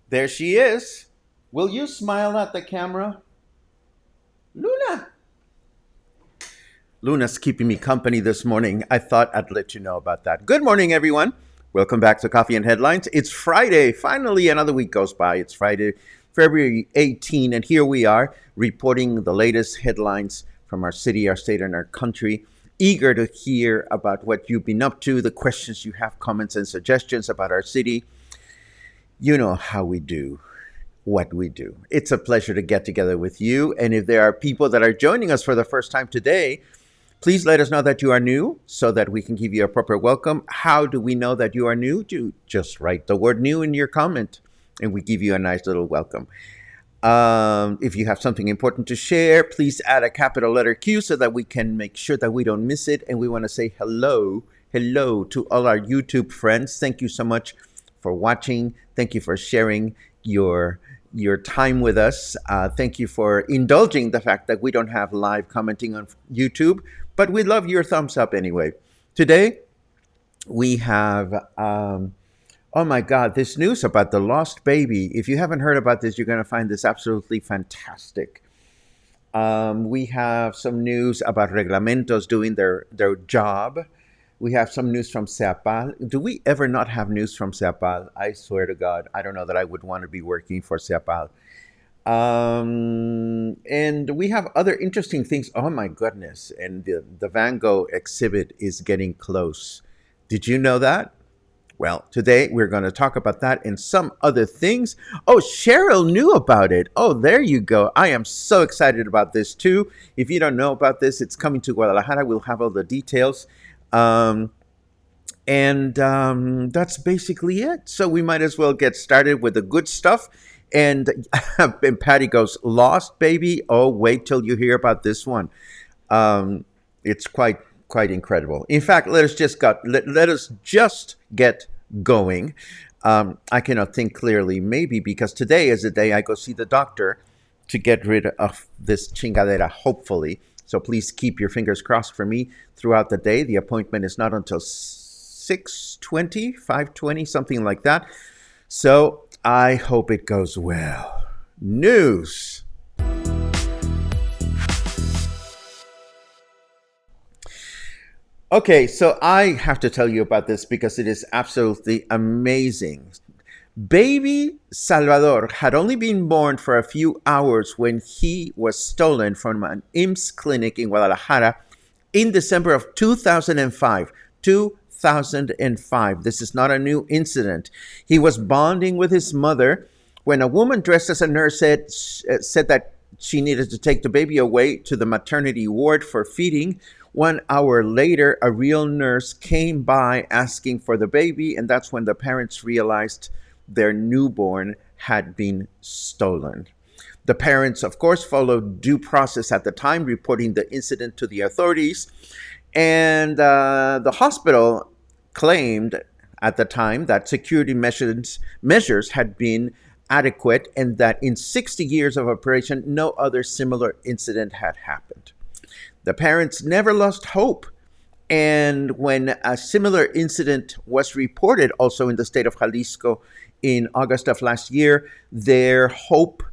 There she is. Will you smile at the camera? Luna. Luna's keeping me company this morning. I thought I'd let you know about that. Good morning, everyone. Welcome back to Coffee and Headlines. It's Friday. Finally, another week goes by. It's Friday, February 18, and here we are reporting the latest headlines from our city, our state, and our country. Eager to hear about what you've been up to, the questions you have, comments, and suggestions about our city. You know how we do what we do. It's a pleasure to get together with you. And if there are people that are joining us for the first time today, please let us know that you are new so that we can give you a proper welcome. How do we know that you are new? You just write the word new in your comment and we give you a nice little welcome. If you have something important to share, please add a capital letter Q so that we can make sure that we don't miss it. And we want to say hello to all our YouTube friends. Thank you so much for watching. Thank you for sharing your time with us. Thank you for indulging the fact that we don't have live commenting on YouTube, but we love your thumbs up anyway. Today, we have, oh my God, this news about the lost baby. If you haven't heard about this, you're going to find this absolutely fantastic. We have some news about Reglamentos doing their job. We have some news from Seapal. Do we ever not have news from Seapal? I swear to God, I don't know that I would want to be working for Seapal. And we have other interesting things. Oh my goodness. And the Van Gogh exhibit is getting close. Did you know that? Well, today we're going to talk about that and some other things. Oh, Cheryl knew about it. Oh, there you go. I am so excited about this too. If you don't know about this, it's coming to Guadalajara. We'll have all the details. That's basically it. So we might as well get started with the good stuff. And Patty goes, lost baby. Oh, wait till you hear about this one. It's quite incredible. In fact, let us just get going. I cannot think clearly, maybe because today is the day I go see the doctor to get rid of this chingadera, hopefully. So please keep your fingers crossed for me throughout the day. The appointment is not until 6:20, 5:20, something like that. So I hope it goes well. News. Okay, so I have to tell you about this because it is absolutely amazing. Baby Salvador had only been born for a few hours when he was stolen from an IMSS clinic in Guadalajara in December of 2005. 2005. This is not a new incident. He was bonding with his mother when a woman dressed as a nurse said that she needed to take the baby away to the maternity ward for feeding. 1 hour later, a real nurse came by asking for the baby, and that's when the parents realized their newborn had been stolen. The parents, of course, followed due process at the time, reporting the incident to the authorities. And the hospital claimed at the time that security measures had been adequate and that in 60 years of operation, no other similar incident had happened. The parents never lost hope. And when a similar incident was reported also in the state of Jalisco in August of last year, their hope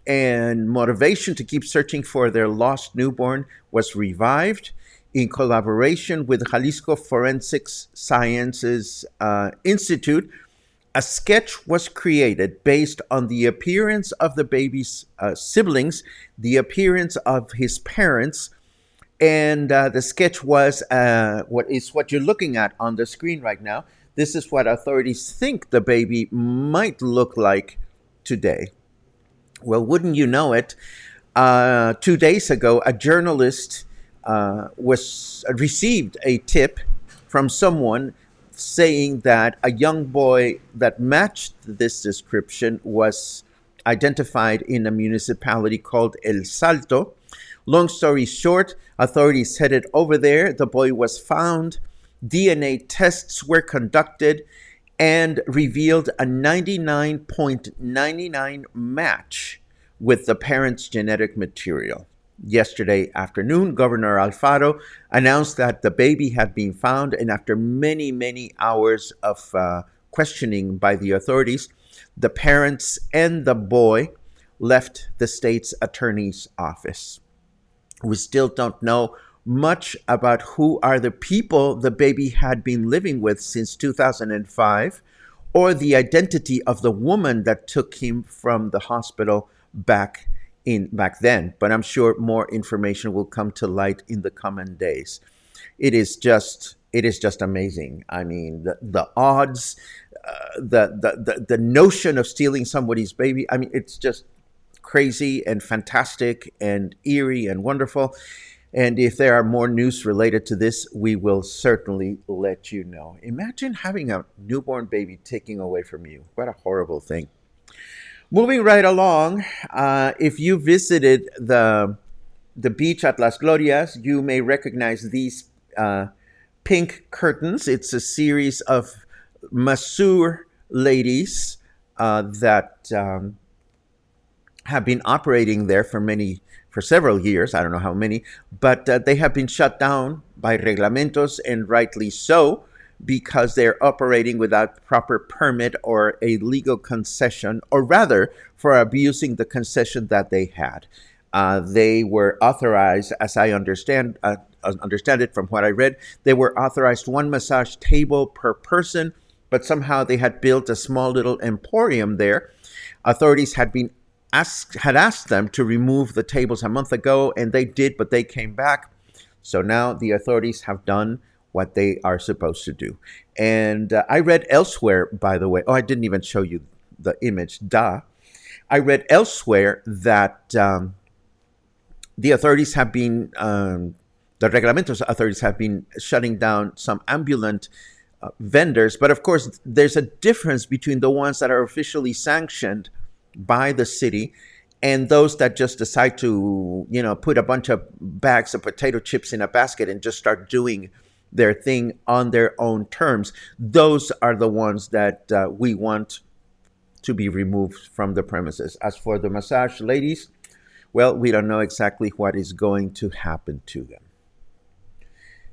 and motivation to keep searching for their lost newborn was revived. In collaboration with Jalisco Forensics Sciences Institute, a sketch was created based on the appearance of the baby's siblings, the appearance of his parents, and the sketch was what you're looking at on the screen right now. This is what authorities think the baby might look like today. Well, wouldn't you know it? 2 days ago, a journalist received a tip from someone saying that a young boy that matched this description was identified in a municipality called El Salto. Long story short, authorities headed over there. The boy was found. DNA tests were conducted and revealed a 99.99 match with the parents' genetic material. Yesterday afternoon, Governor Alfaro announced that the baby had been found, and after many, many hours of questioning by the authorities, the parents and the boy left the state's attorney's office. We still don't know much about who are the people the baby had been living with since 2005, or the identity of the woman that took him from the hospital back then. But I'm sure more information will come to light in the coming days. It is just amazing. I mean, the odds, the notion of stealing somebody's baby. I mean, it's just crazy and fantastic and eerie and wonderful. And if there are more news related to this, we will certainly let you know. Imagine having a newborn baby taken away from you. What a horrible thing. Moving right along, if you visited the beach at Las Glorias, you may recognize these pink curtains. It's a series of masseur ladies that have been operating there for several years. I don't know how many, but they have been shut down by Reglamentos, and rightly so, because they're operating without proper permit or a legal concession, or rather for abusing the concession that they had. They were authorized, as I understand it from what I read, they were authorized one massage table per person, but somehow they had built a small little emporium there. Authorities had asked them to remove the tables a month ago, and they did, but they came back. So now the authorities have done what they are supposed to do. And I read elsewhere, by the way, I didn't even show you the image, duh. I read elsewhere that the authorities have been, the Reglamentos authorities have been shutting down some ambulant vendors. But of course, there's a difference between the ones that are officially sanctioned by the city and those that just decide to, put a bunch of bags of potato chips in a basket and just start doing their thing on their own terms. Those are the ones that we want to be removed from the premises. As for the massage ladies, well, we don't know exactly what is going to happen to them.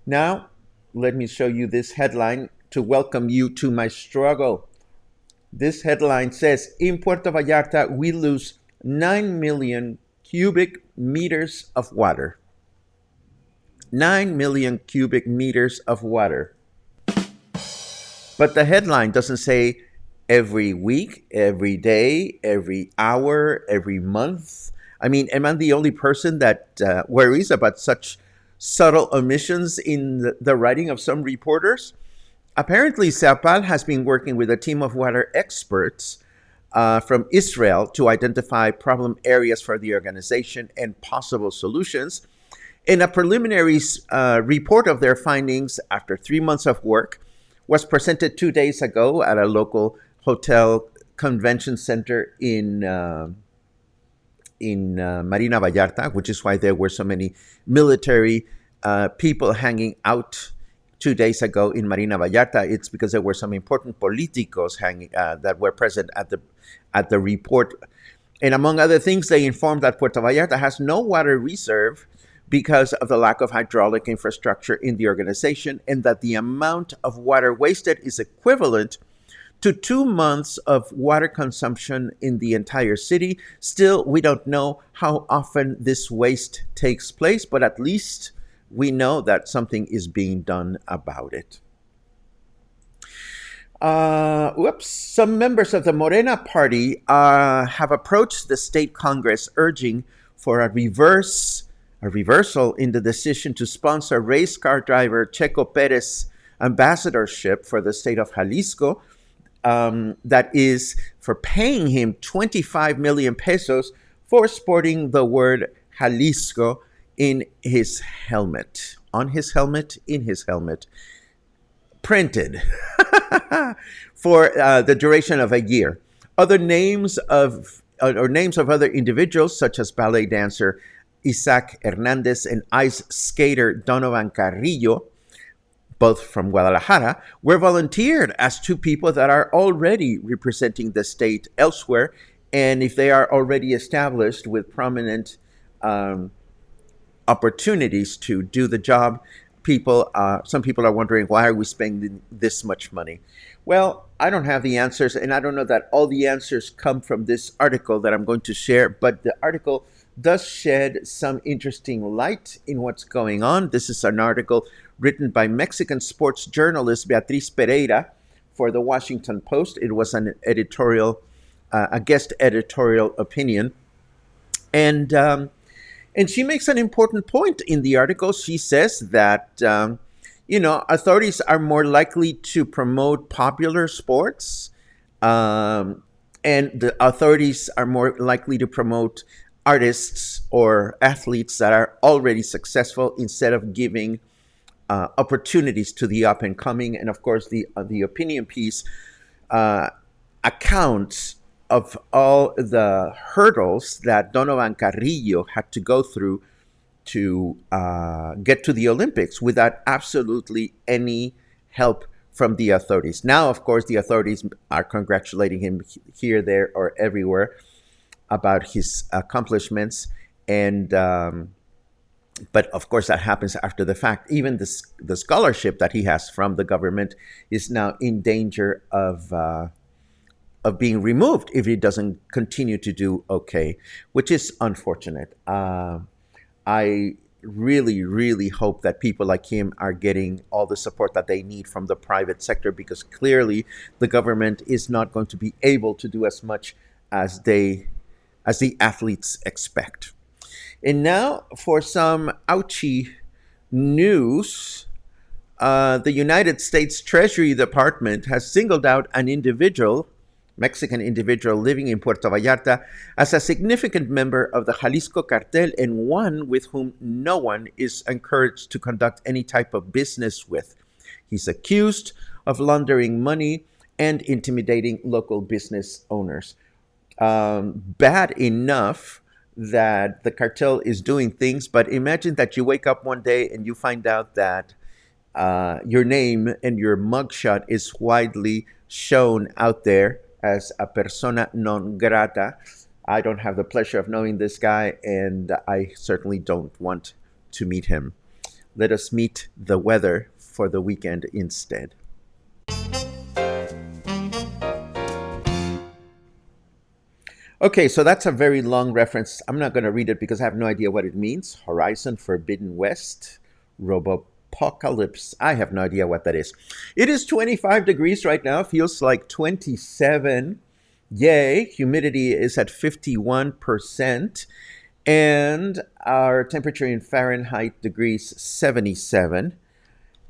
Now, let me show you this headline to welcome you to my struggle. This headline says, in Puerto Vallarta, we lose 9 million cubic meters of water. 9 million cubic meters of water. But the headline doesn't say every week, every day, every hour, every month. I mean, am I the only person that worries about such subtle omissions in the writing of some reporters? Apparently, Serpal has been working with a team of water experts from Israel to identify problem areas for the organization and possible solutions. In a preliminary report of their findings after 3 months of work was presented 2 days ago at a local hotel convention center in Marina Vallarta, which is why there were so many military people hanging out 2 days ago in Marina Vallarta, it's because there were some important politicos hanging that were present at the report. And among other things, they informed that Puerto Vallarta has no water reserve because of the lack of hydraulic infrastructure in the organization, and that the amount of water wasted is equivalent to 2 months of water consumption in the entire city. Still, we don't know how often this waste takes place, but at least we know that something is being done about it. Some members of the Morena party have approached the state Congress urging for a reversal in the decision to sponsor race car driver Checo Perez ambassadorship for the state of Jalisco. That is for paying him 25 million pesos for sporting the word Jalisco in his helmet, on his helmet, in his helmet, printed for the duration of a year. Other names of other individuals, such as ballet dancer Isaac Hernandez and ice skater Donovan Carrillo, both from Guadalajara, were volunteered as two people that are already representing the state elsewhere. And if they are already established with prominent opportunities to do the job, some people are wondering, why are we spending this much money? Well, I don't have the answers, and I don't know that all the answers come from this article that I'm going to share, but the article does shed some interesting light in what's going on. This is an article written by Mexican sports journalist Beatriz Pereira for the Washington Post. It was an editorial, a guest editorial opinion. And she makes an important point in the article. She says that, authorities are more likely to promote popular sports, and the authorities are more likely to promote artists or athletes that are already successful instead of giving opportunities to the up and coming. And of course, the opinion piece accounts of all the hurdles that Donovan Carrillo had to go through to get to the Olympics without absolutely any help from the authorities. Now, of course, the authorities are congratulating him here, there, or everywhere about his accomplishments. And but of course, that happens after the fact. Even the scholarship that he has from the government is now in danger of being removed if he doesn't continue to do okay, which is unfortunate. I really, really hope that people like him are getting all the support that they need from the private sector, because clearly the government is not going to be able to do as much as the athletes expect. And now for some ouchy news. The United States Treasury Department has singled out an Mexican individual living in Puerto Vallarta as a significant member of the Jalisco cartel, and one with whom no one is encouraged to conduct any type of business with. He's accused of laundering money and intimidating local business owners. Bad enough that the cartel is doing things, but imagine that you wake up one day and you find out that your name and your mugshot is widely shown out there as a persona non grata. I don't have the pleasure of knowing this guy, and I certainly don't want to meet him. Let us meet the weather for the weekend instead. Okay, so that's a very long reference. I'm not going to read it because I have no idea what it means. Horizon, Forbidden West, Robopocalypse. I have no idea what that is. It is 25 degrees right now. Feels like 27. Yay. Humidity is at 51%. And our temperature in Fahrenheit degrees, 77.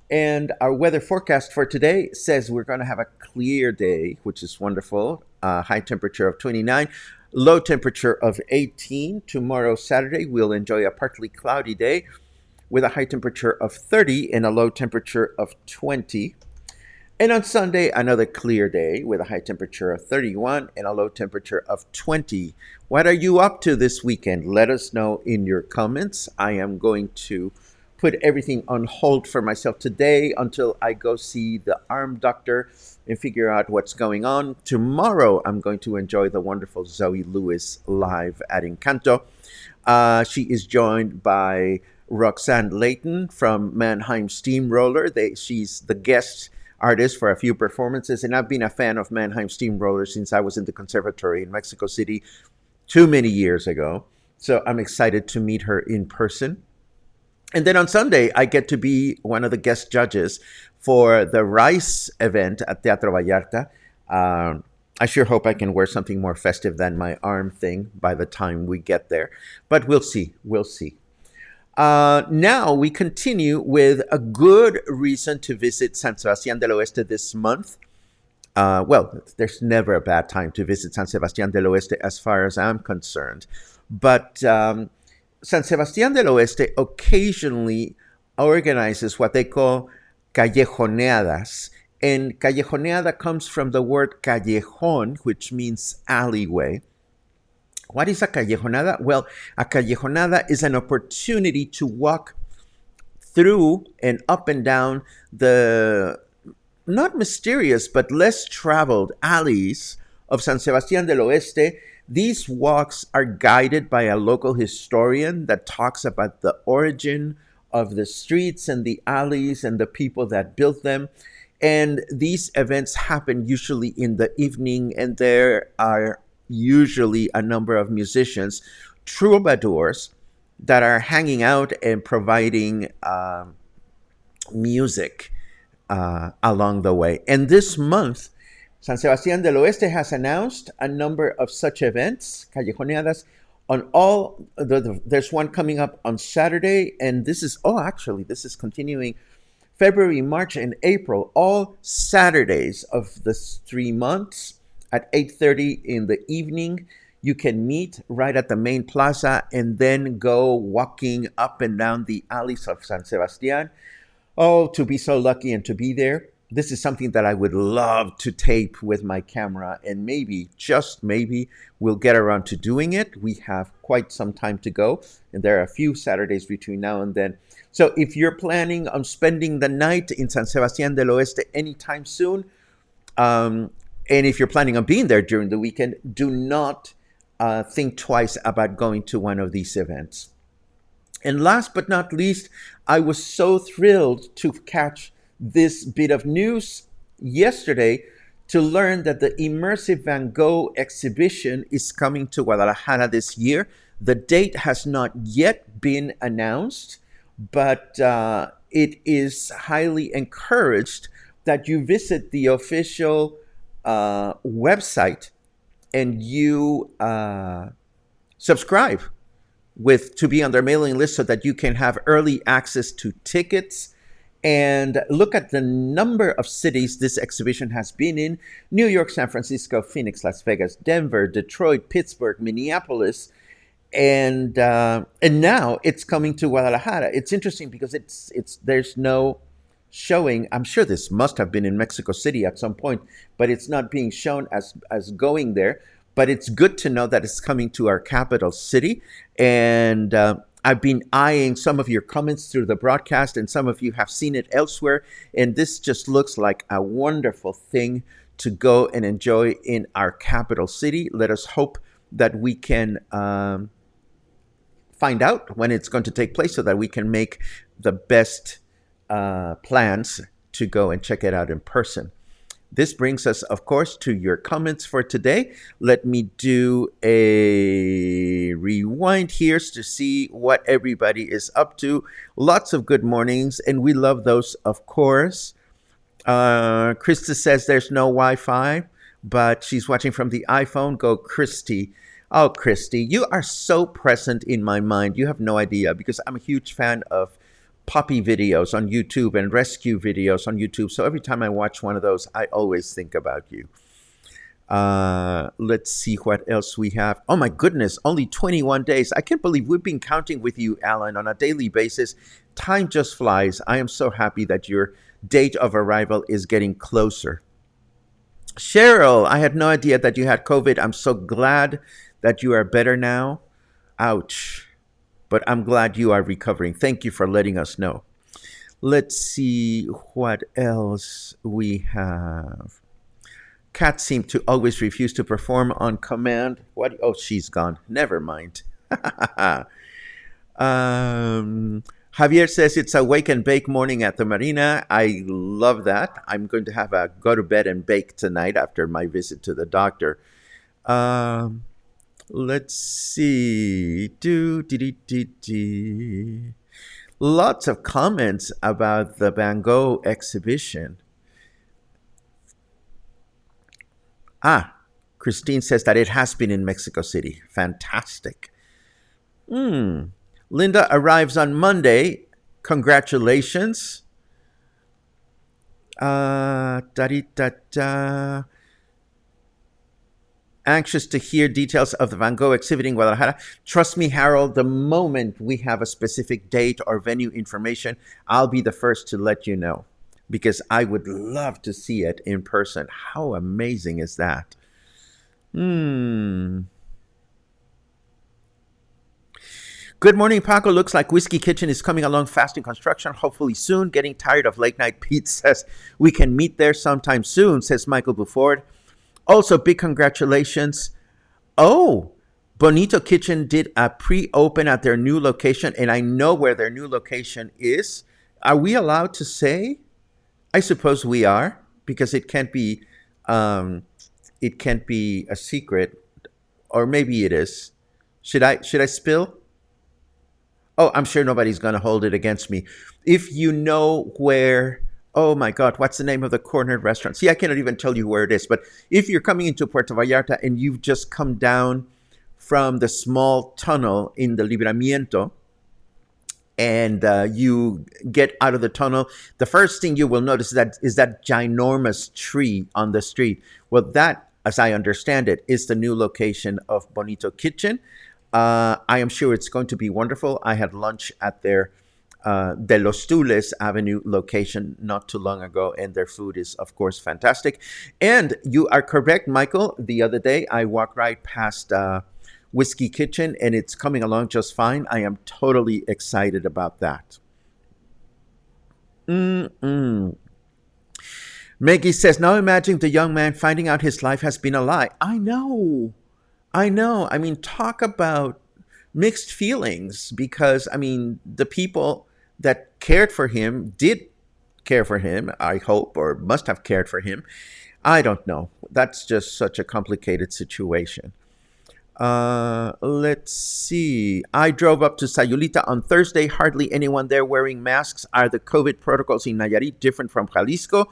And our weather forecast for today says we're going to have a clear day, which is wonderful. High temperature of 29. Low temperature of 18. Tomorrow, Saturday, we'll enjoy a partly cloudy day with a high temperature of 30 and a low temperature of 20. And on Sunday, another clear day with a high temperature of 31 and a low temperature of 20. What are you up to this weekend? Let us know in your comments. I am going to put everything on hold for myself today until I go see the arm doctor and figure out what's going on. Tomorrow, I'm going to enjoy the wonderful Zoe Lewis live at Encanto. She is joined by Roxanne Layton from Mannheim Steamroller. She's the guest artist for a few performances, and I've been a fan of Mannheim Steamroller since I was in the conservatory in Mexico City too many years ago. So I'm excited to meet her in person. And then on Sunday, I get to be one of the guest judges for the Rice event at Teatro Vallarta. I sure hope I can wear something more festive than my arm thing by the time we get there. But we'll see. We'll see. Now we continue with a good reason to visit San Sebastián del Oeste this month. Well, there's never a bad time to visit San Sebastián del Oeste as far as I'm concerned. But San Sebastián del Oeste occasionally organizes what they call callejoneadas. And callejoneada comes from the word callejón, which means alleyway. What is a callejonada? Well, a callejonada is an opportunity to walk through and up and down the not mysterious but less traveled alleys of San Sebastián del Oeste. These walks are guided by a local historian that talks about the origin of the streets and the alleys and the people that built them. And these events happen usually in the evening, and there are usually a number of musicians, troubadours, that are hanging out and providing music along the way. And this month, San Sebastián del Oeste has announced a number of such events, callejoneadas, on all. There's one coming up on Saturday, and this is continuing February, March, and April, all Saturdays of the 3 months at 8:30 in the evening. You can meet right at the main plaza and then go walking up and down the alleys of San Sebastián. Oh, to be so lucky and to be there. This is something that I would love to tape with my camera, and maybe, just maybe, we'll get around to doing it. We have quite some time to go, and there are a few Saturdays between now and then. So if you're planning on spending the night in San Sebastián del Oeste anytime soon, and if you're planning on being there during the weekend, do not think twice about going to one of these events. And last but not least, I was so thrilled to catch this bit of news yesterday to learn that the Immersive Van Gogh Exhibition is coming to Guadalajara this year. The date has not yet been announced, but it is highly encouraged that you visit the official website and you subscribe to be on their mailing list so that you can have early access to tickets. And look at the number of cities this exhibition has been in: New York, San Francisco, Phoenix, Las Vegas, Denver, Detroit, Pittsburgh, Minneapolis, and now it's coming to Guadalajara. It's interesting because there's no showing. I'm sure this must have been in Mexico City at some point, but it's not being shown as going there. But it's good to know that it's coming to our capital city. And I've been eyeing some of your comments through the broadcast, and some of you have seen it elsewhere. And this just looks like a wonderful thing to go and enjoy in our capital city. Let us hope that we can find out when it's going to take place so that we can make the best plans to go and check it out in person. This brings us, of course, to your comments for today. Let me do a rewind here to see what everybody is up to. Lots of good mornings, and we love those, of course. Krista says there's no Wi-Fi, but she's watching from the iPhone. Go, Christy. Oh, Christy, you are so present in my mind. You have no idea, because I'm a huge fan of puppy videos on YouTube and rescue videos on YouTube. So every time I watch one of those, I always think about you. Let's see what else we have. Oh my goodness, only 21 days. I can't believe we've been counting with you, Alan, on a daily basis. Time just flies. I am so happy that your date of arrival is getting closer. Cheryl, I had no idea that you had COVID. I'm so glad that you are better now. Ouch. but I'm glad you are recovering. Thank you for letting us know. Let's see what else we have. Cat seemed to always refuse to perform on command. What? Oh, she's gone. Never mind. Javier says it's a wake and bake morning at the marina. I love that. I'm going to have a go to bed and bake tonight after my visit to the doctor. Let's see. Lots of comments about the Van Gogh exhibition. Christine says that it has been in Mexico City. Fantastic. Linda arrives on Monday. Congratulations. Anxious to hear details of the Van Gogh exhibit in Guadalajara. Trust me, Harold, the moment we have a specific date or venue information, I'll be the first to let you know, because I would love to see it in person. How amazing is that? Good morning, Paco. Looks like Whiskey Kitchen is coming along fast in construction, hopefully soon. Getting tired of late night pizzas. We can meet there sometime soon, says Michael Buford. Also, big congratulations. Oh, Bonito Kitchen did a pre-open at their new location, and I know where their new location is. Are we allowed to say? I suppose we are, because it can't be a secret, or maybe it is. Should I spill? Oh, I'm sure nobody's going to hold it against me. If you know where, oh my God, what's the name of the corner restaurant? See, I cannot even tell you where it is. But if you're coming into Puerto Vallarta and you've just come down from the small tunnel in the Libramiento, and you get out of the tunnel, the first thing you will notice is that ginormous tree on the street. Well, that, as I understand it, is the new location of Bonito Kitchen. I am sure it's going to be wonderful. I had lunch at their De Los Tules Avenue location not too long ago, and their food is, of course, fantastic. And you are correct, Michael. The other day, I walked right past Whiskey Kitchen, and it's coming along just fine. I am totally excited about that. Maggie says, now imagine the young man finding out his life has been a lie. I know. I mean, talk about mixed feelings, because, I mean, the people that cared for him did care for him, I hope, or must have cared for him. I don't know. That's just such a complicated situation. Let's see. I drove up to Sayulita on Thursday. Hardly anyone there wearing masks. Are the COVID protocols in Nayarit different from Jalisco?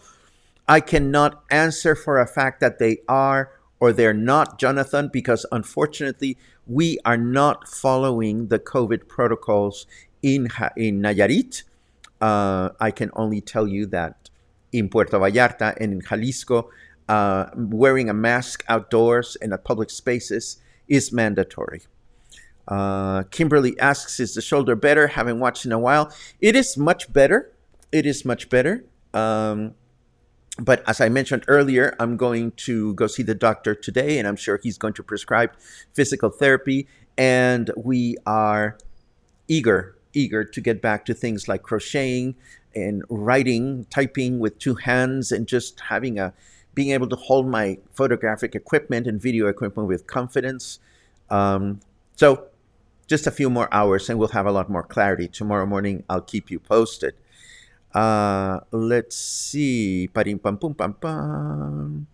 I cannot answer for a fact that they are or they're not, Jonathan, because unfortunately we are not following the COVID protocols in Nayarit. I can only tell you that in Puerto Vallarta and in Jalisco, wearing a mask outdoors and at public spaces is mandatory. Kimberly asks, is the shoulder better? Haven't watched in a while. It is much better. But as I mentioned earlier, I'm going to go see the doctor today, and I'm sure he's going to prescribe physical therapy. And we are eager to get back to things like crocheting and writing, typing with two hands, and just being able to hold my photographic equipment and video equipment with confidence. So just a few more hours and we'll have a lot more clarity. Tomorrow morning, I'll keep you posted. Let's see. Parim pam pum pam pam.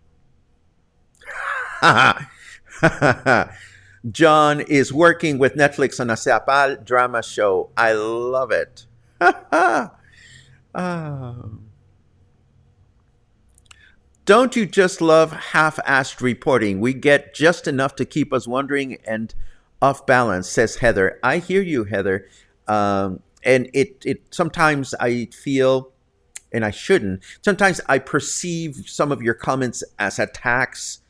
John is working with Netflix on a Seapal drama show. I love it. Don't you just love half-assed reporting? We get just enough to keep us wondering and off balance, says Heather. I hear you, Heather. And it sometimes I feel, and I shouldn't, sometimes I perceive some of your comments as attacks.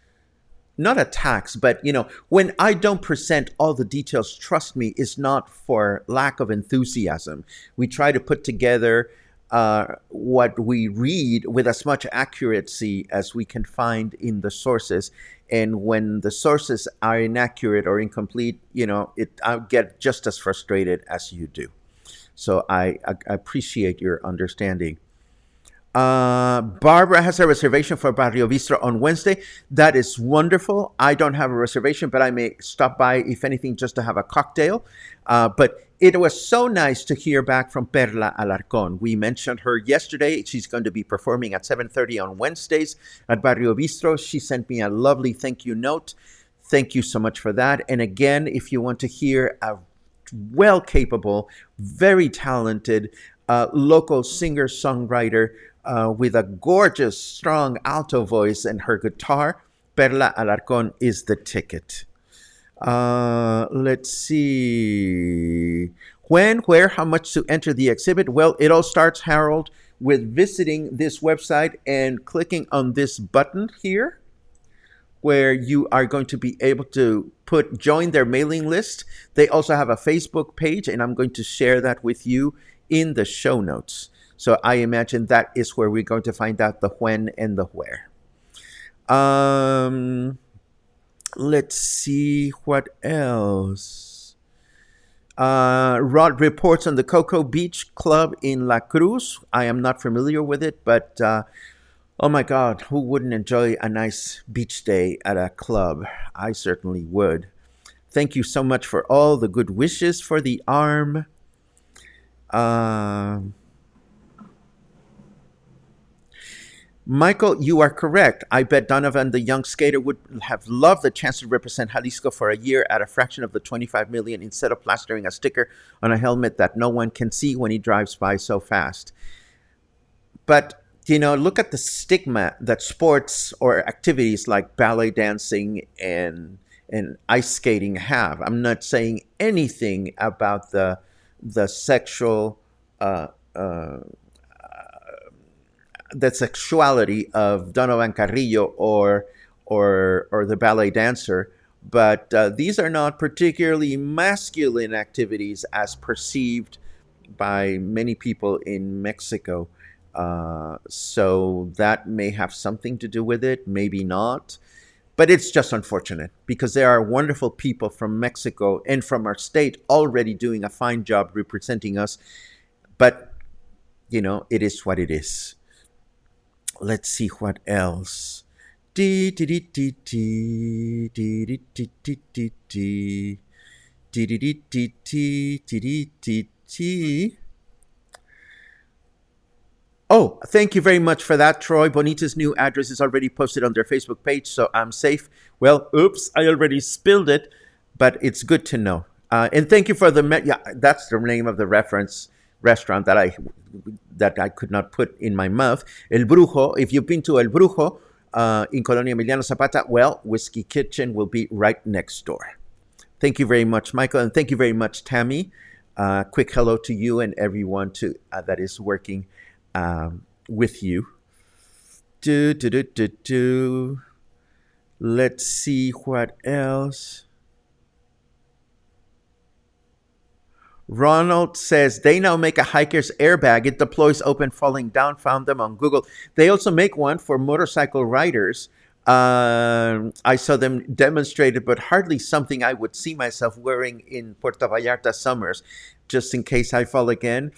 Not attacks, but, when I don't present all the details, trust me, it's not for lack of enthusiasm. We try to put together what we read with as much accuracy as we can find in the sources. And when the sources are inaccurate or incomplete, I get just as frustrated as you do. So I appreciate your understanding. Barbara has a reservation for Barrio Bistro on Wednesday. That is wonderful. I don't have a reservation, but I may stop by, if anything, just to have a cocktail. But it was so nice to hear back from Perla Alarcon. We mentioned her yesterday. She's going to be performing at 7:30 on Wednesdays at Barrio Bistro. She sent me a lovely thank you note. Thank you so much for that. And again, if you want to hear a well-capable, very talented local singer-songwriter with a gorgeous, strong alto voice and her guitar, Perla Alarcon is the ticket. Let's see. When, where, how much to enter the exhibit? Well, it all starts, Harold, with visiting this website and clicking on this button here, where you are going to be able to join their mailing list. They also have a Facebook page, and I'm going to share that with you in the show notes. So I imagine that is where we're going to find out the when and the where. Let's see what else. Rod reports on the Cocoa Beach Club in La Cruz. I am not familiar with it, but oh my God, who wouldn't enjoy a nice beach day at a club? I certainly would. Thank you so much for all the good wishes for the arm. Michael, you are correct. I bet Donovan, the young skater, would have loved the chance to represent Jalisco for a year at a fraction of the $25 million instead of plastering a sticker on a helmet that no one can see when he drives by so fast. But, look at the stigma that sports or activities like ballet dancing and ice skating have. I'm not saying anything about the sexual the sexuality of Donovan Carrillo or the ballet dancer, but these are not particularly masculine activities as perceived by many people in Mexico. So that may have something to do with it, maybe not. But it's just unfortunate because there are wonderful people from Mexico and from our state already doing a fine job representing us. But, it is what it is. Let's see what else. Oh, thank you very much for that, Troy. Bonita's new address is already posted on their Facebook page, so I'm safe. Well, oops, I already spilled it, but it's good to know. And thank you for that's the name of the reference restaurant that I could not put in my mouth. El Brujo. If you've been to El Brujo in Colonia Emiliano Zapata, well, Whiskey Kitchen will be right next door. Thank you very much, Michael, and thank you very much, Tammy. Quick hello to you and everyone that is working with you. Let's see what else. Ronald says they now make a hiker's airbag. It deploys open falling down. Found them on Google. They also make one for motorcycle riders. I saw them demonstrated, but hardly something I would see myself wearing in Puerto Vallarta summers, just in case I fall again.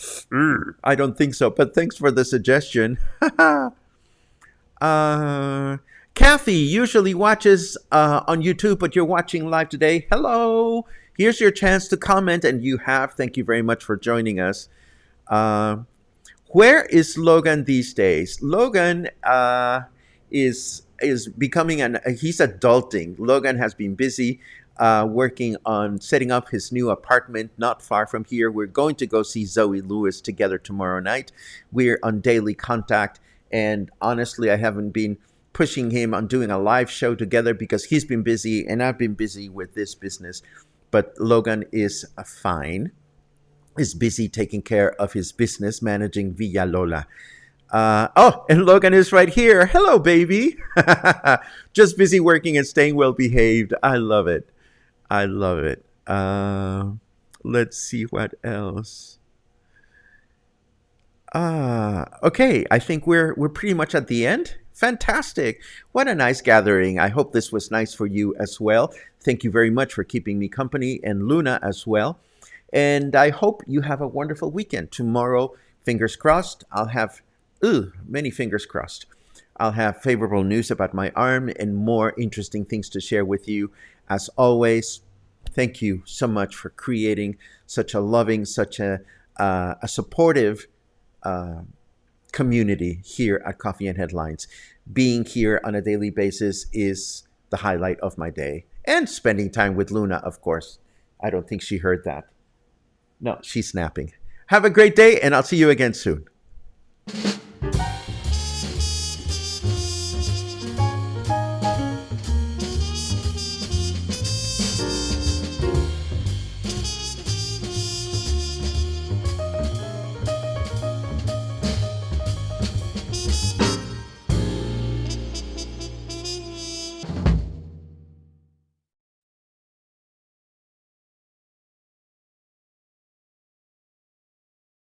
I don't think so, but thanks for the suggestion. Kathy usually watches on YouTube, but you're watching live today. Hello. Here's your chance to comment, and you have. Thank you very much for joining us. Where is Logan these days? Logan is becoming he's adulting. Logan has been busy working on setting up his new apartment not far from here. We're going to go see Zoe Lewis together tomorrow night. We're on daily contact, and honestly, I haven't been pushing him on doing a live show together because he's been busy and I've been busy with this business. But Logan is fine, is busy taking care of his business, managing Villa Lola. And Logan is right here. Hello, baby. Just busy working and staying well behaved. I love it. I love it. Let's see what else. Okay, I think we're pretty much at the end. Fantastic. What a nice gathering. I hope this was nice for you as well. Thank you very much for keeping me company and Luna as well. And I hope you have a wonderful weekend. Tomorrow, fingers crossed, I'll have many fingers crossed. I'll have favorable news about my arm and more interesting things to share with you. As always, thank you so much for creating such a loving, such a supportive uh, community here at Coffee and Headlines. Being here on a daily basis is the highlight of my day. And spending time with Luna, of course. I don't think she heard that. No, she's snapping. Have a great day, and I'll see you again soon.